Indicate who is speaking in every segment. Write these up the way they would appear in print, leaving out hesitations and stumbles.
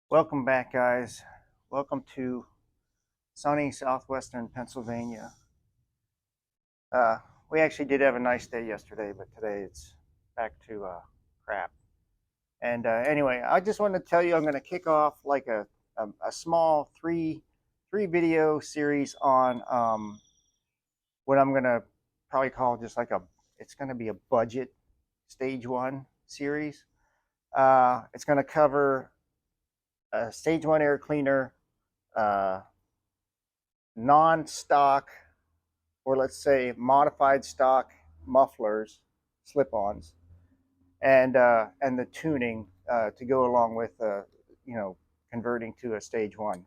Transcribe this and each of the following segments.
Speaker 1: Welcome back, guys. Welcome to sunny southwestern Pennsylvania. Uh, we actually did have a nice day yesterday, but today it's back to crap. And anyway, I just wanted to tell you I'm going to kick off like a small three video series on what I'm going to probably call just like it's going to be a budget stage one series. It's going to cover a stage one air cleaner, uh, non-stock, or let's say modified stock mufflers, slip-ons, and the tuning to go along with converting to a stage one.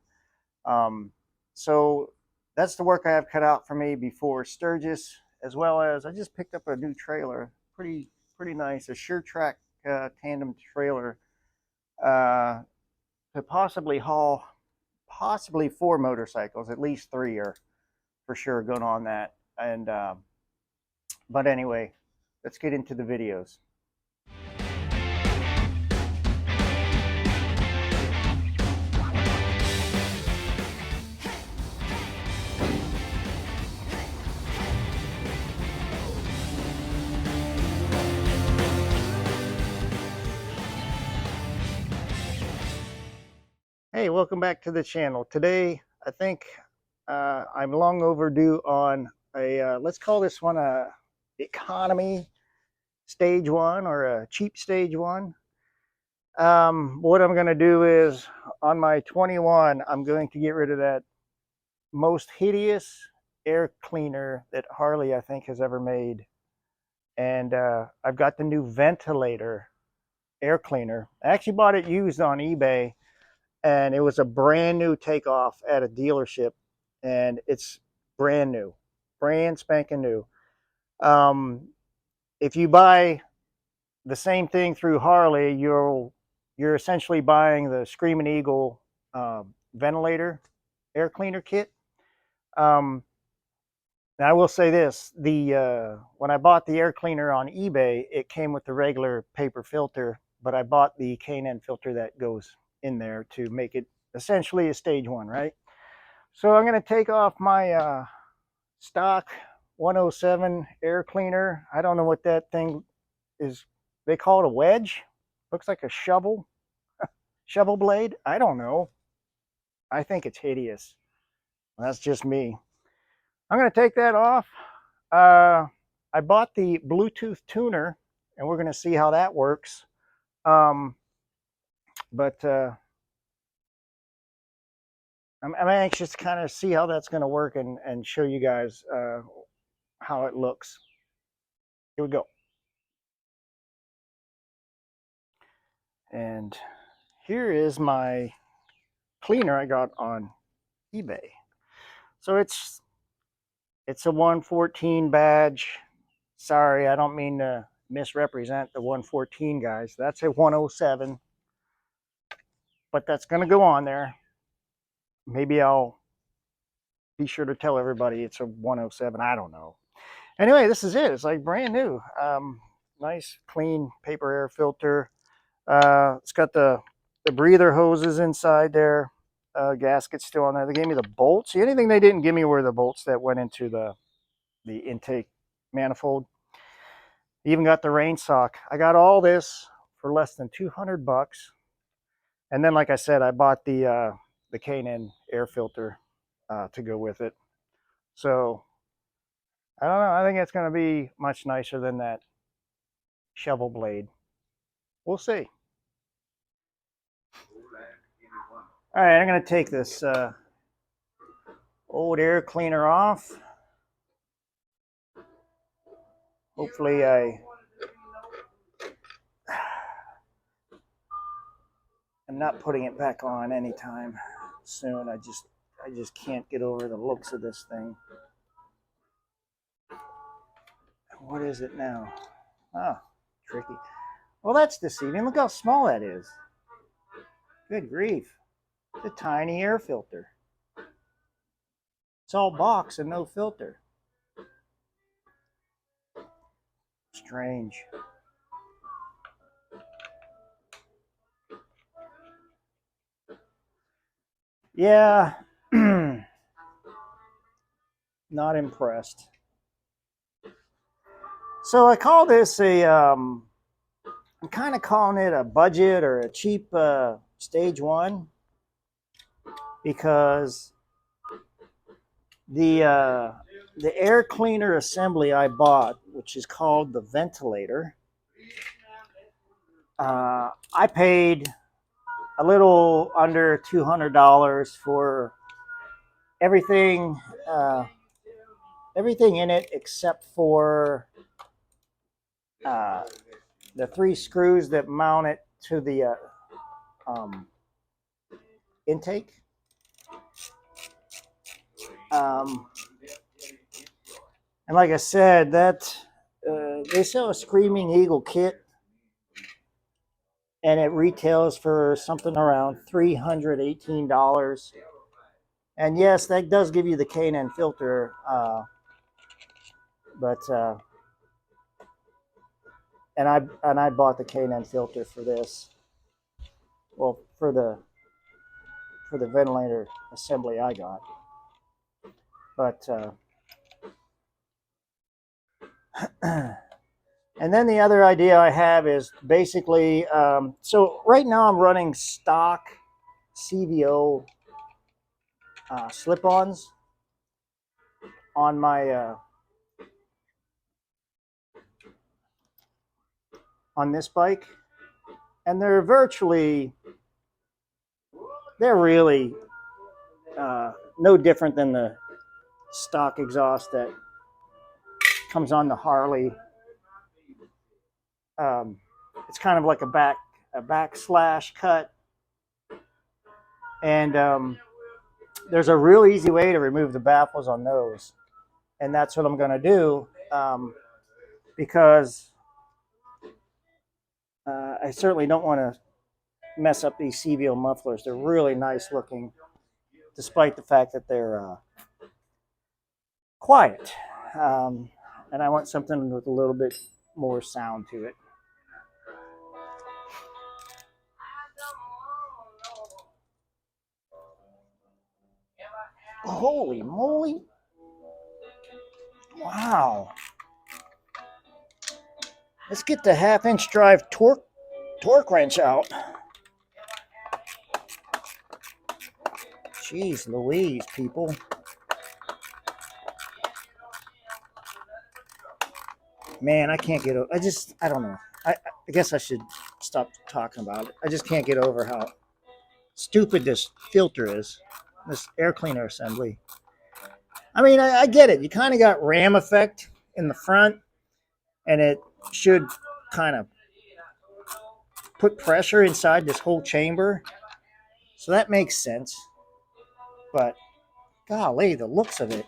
Speaker 1: Um, so that's the work I have cut out for me before Sturgis, as well as I just picked up a new trailer, pretty nice, a SureTrack tandem trailer uh, to possibly haul possibly 4 motorcycles. At least 3 are for sure going on that. And but anyway, let's get into the videos. Hey, welcome back to the channel. Today, I think I'm long overdue on let's call this one a economy stage one or a cheap stage one. What I'm going to do is on my 21, I'm going to get rid of that most hideous air cleaner that Harley, I think, has ever made. And I've got the new Ventilator air cleaner. I actually bought it used on eBay, and it was a brand new takeoff at a dealership, and it's brand new, brand spanking new. Um, if you buy the same thing through Harley, you're essentially buying the Screaming Eagle ventilator air cleaner kit. Um, now I will say this: the when I bought the air cleaner on eBay, it came with the regular paper filter, but I bought the K&N filter that goes in there to make it essentially a stage one, right? So I'm going to take off my stock 107 air cleaner. I don't know what that thing is. They call it a wedge. Looks like a shovel blade. I don't know. I think it's hideous. That's just me. I'm going to take that off. I bought the Bluetooth tuner, and we're going to see how that works. But I'm anxious to kind of see how that's going to work and show you guys how it looks. Here we go. And here is my cleaner I got on eBay. So it's a 114 badge. Sorry, I don't mean to misrepresent the 114 guys. That's a 107, but that's going to go on there. Maybe I'll be sure to tell everybody it's a 107. I don't know. Anyway, this is it. It's like brand new. Nice, clean paper air filter. It's got the breather hoses inside there. Gaskets still on there. They gave me the bolts. The only thing they didn't give me were the bolts that went into the intake manifold. Even got the rain sock. I got all this for less than 200 bucks. And then, like I said, I bought the K&N air filter to go with it. So I don't know. I think it's going to be much nicer than that shovel blade. We'll see. All right, I'm going to take this old air cleaner off. Hopefully I'm not putting it back on anytime soon. I just can't get over the looks of this thing. What is it now? Ah, tricky. Well, that's deceiving. Look how small that is. Good grief. It's a tiny air filter. It's all box and no filter. Strange. Yeah, not impressed. So I call this I'm kind of calling it a budget or a cheap stage one because the uh, the air cleaner assembly I bought, which is called the ventilator, I paid a little under $200 for everything, uh, everything in it except for uh, the three screws that mount it to the um, intake. Um, and like I said, that they sell a Screaming Eagle kit, and it retails for something around $318. And yes, that does give you the K&N filter, but and I bought the K&N filter for this. Well, for the ventilator assembly I got, but and then the other idea I have is basically so right now I'm running stock CVO slip-ons on my on this bike, and they're really no different than the stock exhaust that comes on the Harley. Um, it's kind of like a backslash cut, and there's a real easy way to remove the baffles on those, and that's what I'm going to do because I certainly don't want to mess up these CVO mufflers. They're really nice looking, despite the fact that they're quiet. And I want something with a little bit more sound to it. Holy moly! Wow. Let's get the half-inch drive torque wrench out. Jeez Louise, people. Man, I can't get over. I don't know. I guess I should stop talking about it. I just can't get over how stupid this filter is. This air cleaner assembly. I mean, I get it. You kind of got ram effect in the front, and it should kind of put pressure inside this whole chamber. So that makes sense. But golly, the looks of it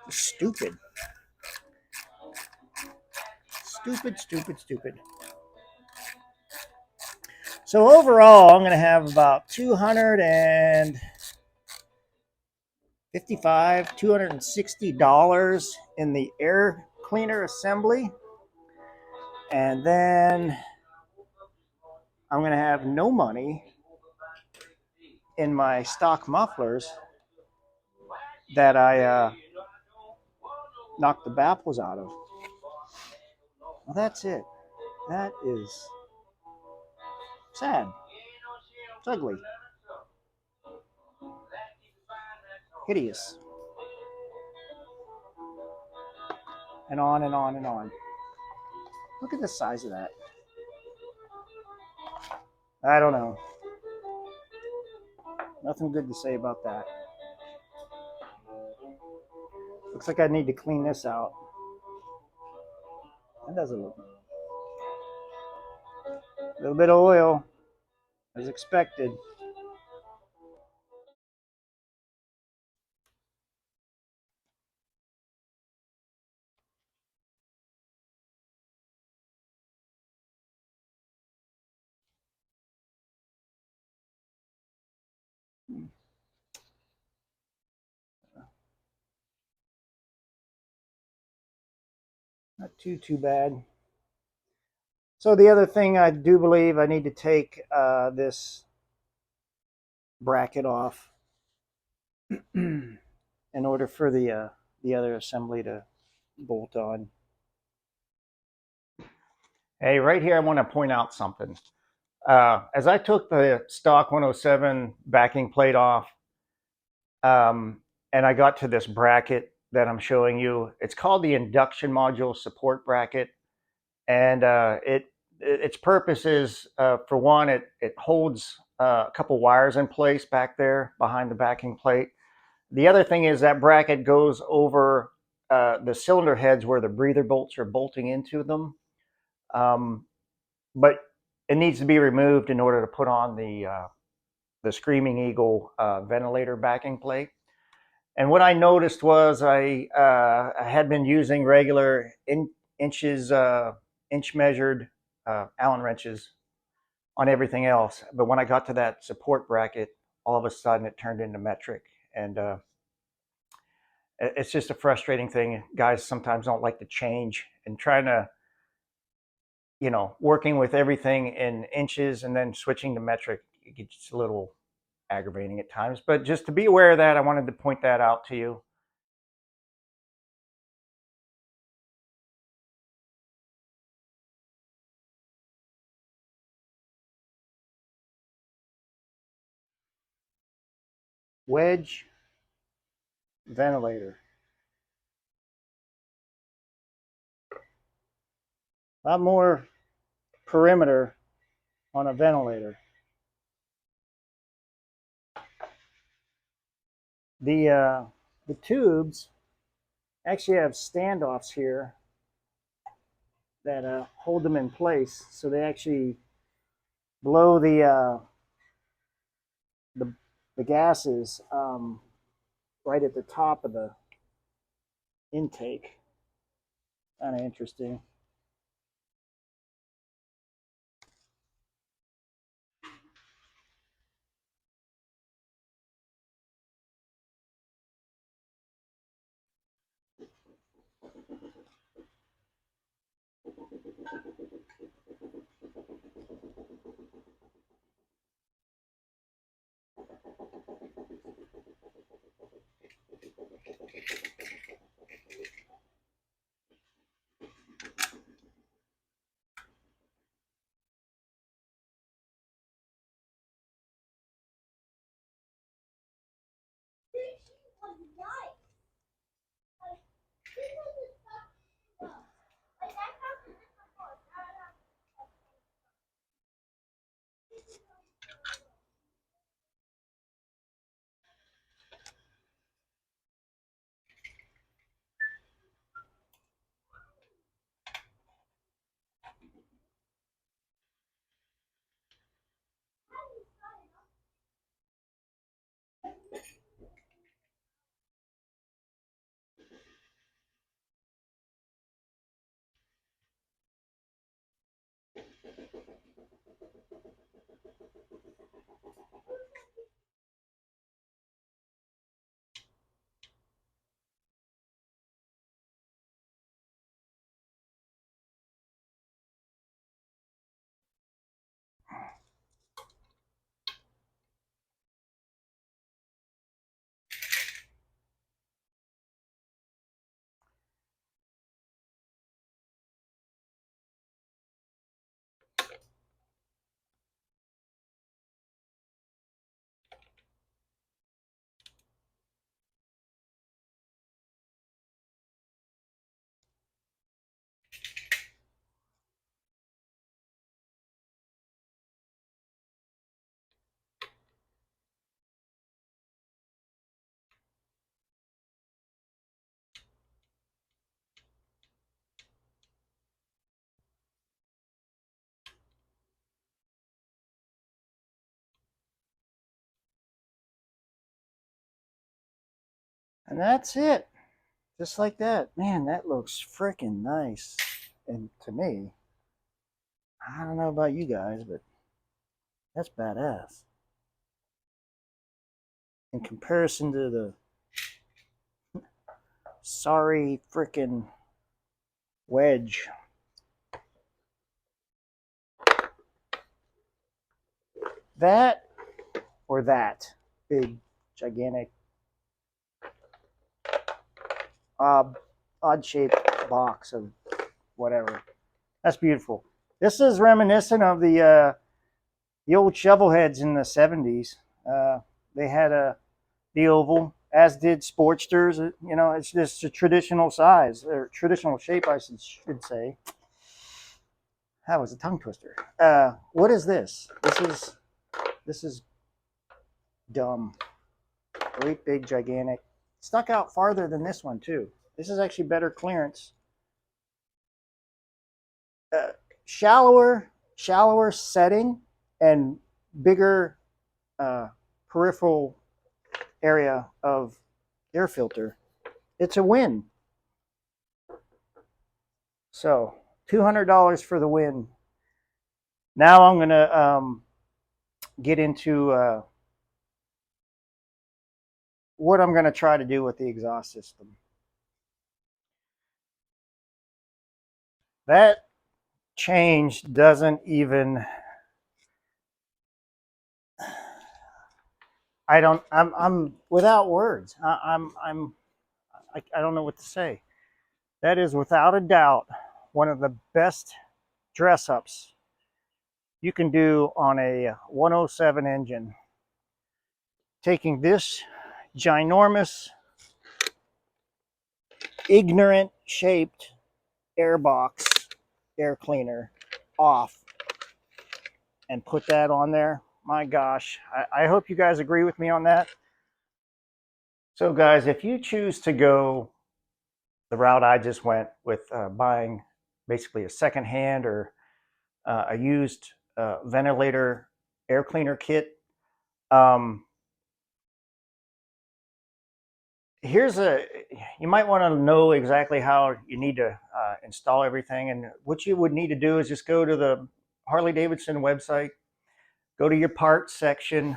Speaker 1: is stupid. Stupid, stupid, stupid. So overall, I'm going to have about $255, $260 in the air cleaner assembly. And then I'm going to have no money in my stock mufflers that I knocked the baffles out of. Well, that's it. That is sad. It's ugly. Hideous. And on and on and on. Look at the size of that. I don't know. Nothing good to say about that. Looks like I need to clean this out. That doesn't look. A little bit of oil, as expected. Not too bad. So the other thing I do believe I need to take this bracket off in order for the other assembly to bolt on. Hey, right here I want to point out something. As I took the stock 107 backing plate off, and I got to this bracket that I'm showing you, it's called the Induction Module Support Bracket, and its purpose is, for one, it holds a couple wires in place back there behind the backing plate. The other thing is that bracket goes over the cylinder heads where the breather bolts are bolting into them. But it needs to be removed in order to put on the Screaming Eagle ventilator backing plate. And what I noticed was I had been using regular inch measured Allen wrenches on everything else, but when I got to that support bracket, all of a sudden it turned into metric, and it's just a frustrating thing. Guys sometimes don't like to change, and trying to, working with everything in inches and then switching to metric, it gets a little aggravating at times. But just to be aware of that, I wanted to point that out to you. Wedge ventilator. A lot more perimeter on a ventilator. The tubes actually have standoffs here that hold them in place, so they actually blow the, the gases right at the top of the intake. Kind of interesting. And that's it. Just like that. Man, that looks freaking nice. And to me, I don't know about you guys, but that's badass. In comparison to the sorry freaking Wedge. That or that big, gigantic, odd shaped box of whatever. That's beautiful. This is reminiscent of the old shovel heads in the 70s. They had the oval, as did Sportsters. You know, it's just a traditional size, or traditional shape, I should say. That was a tongue twister. What is this? This is dumb. Great big gigantic. Stuck out farther than this one too. This is actually better clearance. Shallower setting and bigger peripheral area of air filter. It's a win. So $200 for the win. Now I'm gonna get into what I'm gonna try to do with the exhaust system. That change doesn't even, I'm without words. I don't know what to say. That is without a doubt one of the best dress ups you can do on a 107 engine. Taking this ginormous, ignorant shaped air box, air cleaner off and put that on there. My gosh, I hope you guys agree with me on that. So guys, if you choose to go the route I just went with buying basically a secondhand or a used ventilator air cleaner kit, you might want to know exactly how you need to install everything. And what you would need to do is just go to the Harley-Davidson website, go to your parts section,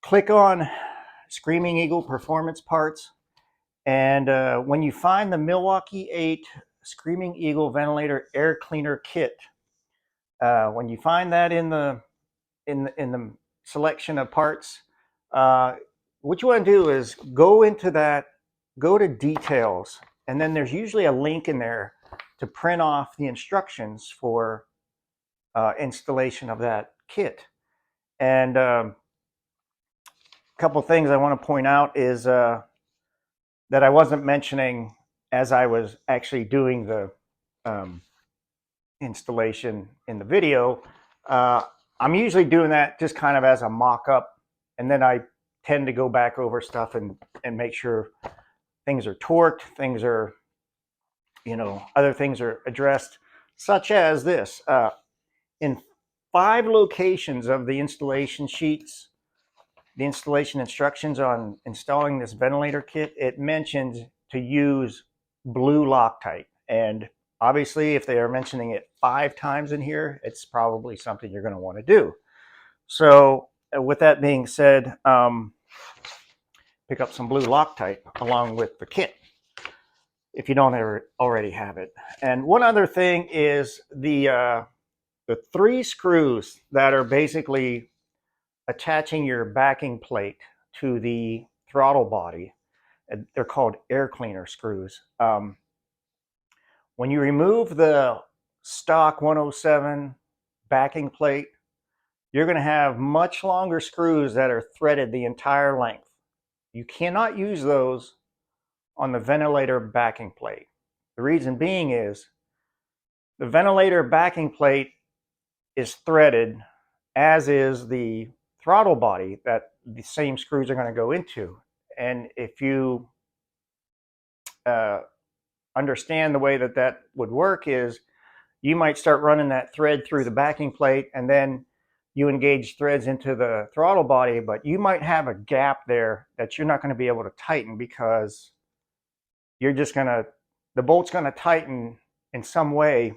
Speaker 1: click on Screaming Eagle Performance Parts. And when you find the Milwaukee 8 Screaming Eagle Ventilator Air Cleaner Kit, when you find that in the selection of parts, what you want to do is go into that, go to details, and then there's usually a link in there to print off the instructions for installation of that kit. And a couple things I want to point out is that I wasn't mentioning as I was actually doing the installation in the video. I'm usually doing that just kind of as a mock-up, and then I tend to go back over stuff and make sure things are torqued, things are, other things are addressed, such as this. In 5 locations of the installation sheets, the installation instructions on installing this ventilator kit, it mentions to use blue Loctite. And obviously, if they are mentioning it 5 times in here, it's probably something you're going to want to do. So with that being said, pick up some blue Loctite along with the kit if you don't already have it. And one other thing is the 3 screws that are basically attaching your backing plate to the throttle body. They're called air cleaner screws. When you remove the stock 107 backing plate, you're going to have much longer screws that are threaded the entire length. You cannot use those on the ventilator backing plate. The reason being is the ventilator backing plate is threaded, as is the throttle body that the same screws are going to go into. And if you understand the way that would work, is you might start running that thread through the backing plate, and then you engage threads into the throttle body, but you might have a gap there that you're not going to be able to tighten, because you're just going to, the bolt's going to tighten in some way,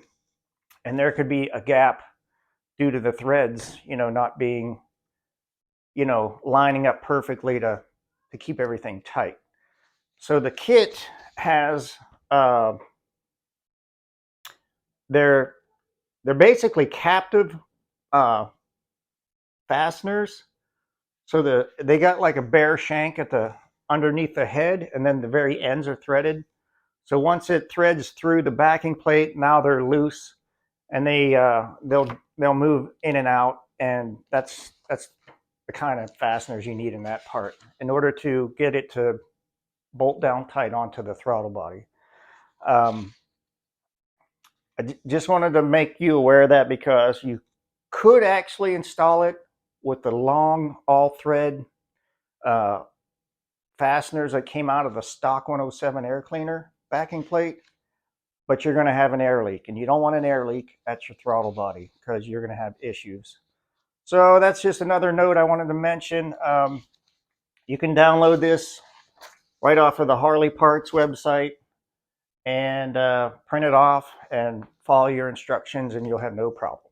Speaker 1: and there could be a gap due to the threads, not being, lining up perfectly to keep everything tight. So the kit has, they're basically captive fasteners So they got like a bare shank at the underneath the head, and then the very ends are threaded. So once it threads through the backing plate, now they're loose, and they'll move in and out, and that's the kind of fasteners you need in that part in order to get it to bolt down tight onto the throttle body. I just wanted to make you aware of that because you could actually install it with the long all thread uh, fasteners that came out of the stock 107 air cleaner backing plate, but you're going to have an air leak, and you don't want an air leak at your throttle body because you're going to have issues. So that's just another note I wanted to mention. You can download this right off of the Harley Parts website and print it off and follow your instructions, and you'll have no problem.